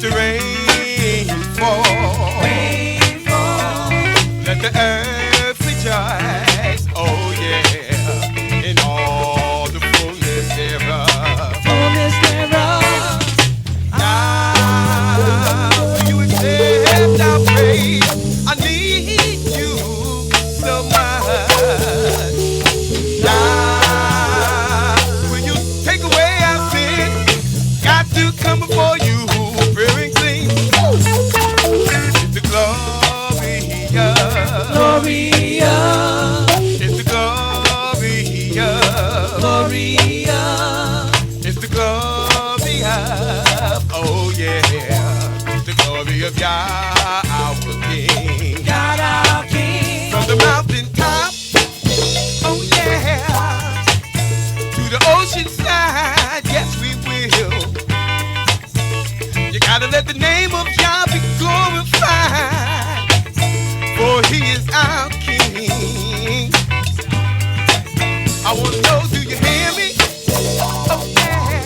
the rain fall. Rain fall. Let the earth rejoice. Oh yeah, in all the fullness thereof. Fullness thereof. Now you accept our praise. I need you so much. Now will you take away our sin? Got to come before you, fearing clean. It's the Gloria. Gloria. It's the Gloria. Gloria. It's the Gloria. Oh yeah. The glory of YAH, our King. God our King. From the mountaintop, oh yeah, to the ocean side, yes we will. You gotta let the name of YAH be glorified, for He is our King. I wanna know, do you hear me? Oh yeah.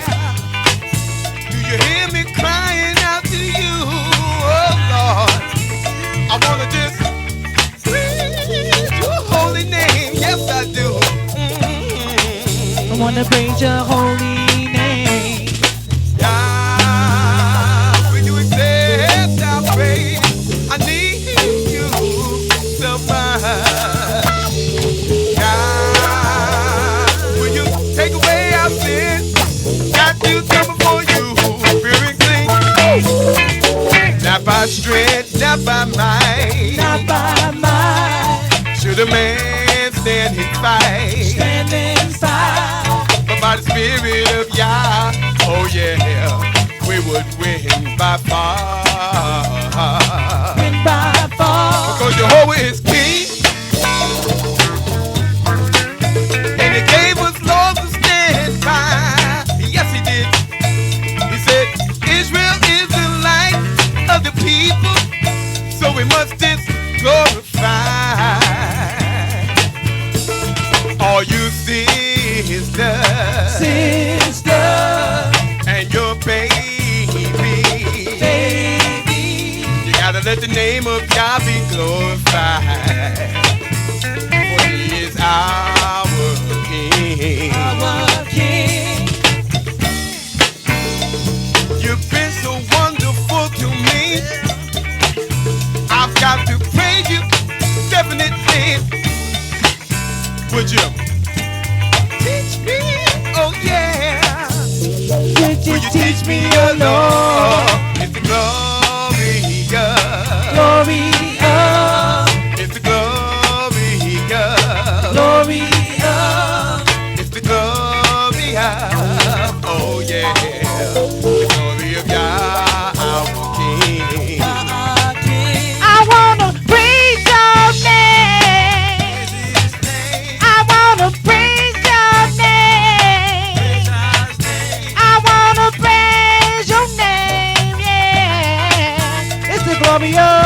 Do you hear me crying out to you? Oh Lord, I wanna just praise your holy name. Yes I do. I wanna praise your holy name. Yeah, will you accept our praise? I need you so much. Yeah, will you take away our sin? Got to come before you, fearing clean. Not by strength, not by might, Not by might. should a man stand his fight, Stand inside. but by the Spirit of YAH, oh yeah, we would win by far. Win by far. Because Jehovah is King, and He gave us laws to stand by. Yes, He did. He said, Israel is the light of the people, so we must just glorify. All you sisters Sister. and your baby, Baby. you gotta let the name of YAH be glorified, for He is our King. Our King. You've been so wonderful to me. I've got to praise you, definitely. Would you teach me? Oh yeah. Will you teach me your law? It's the Gloria. Gloria. It's the Gloria. Gloria. It's the Gloria. Oh yeah. The glory of YAH, our King. Our King. I wanna praise your name. I wanna praise your name. I wanna praise your name, yeah. It's the Gloria.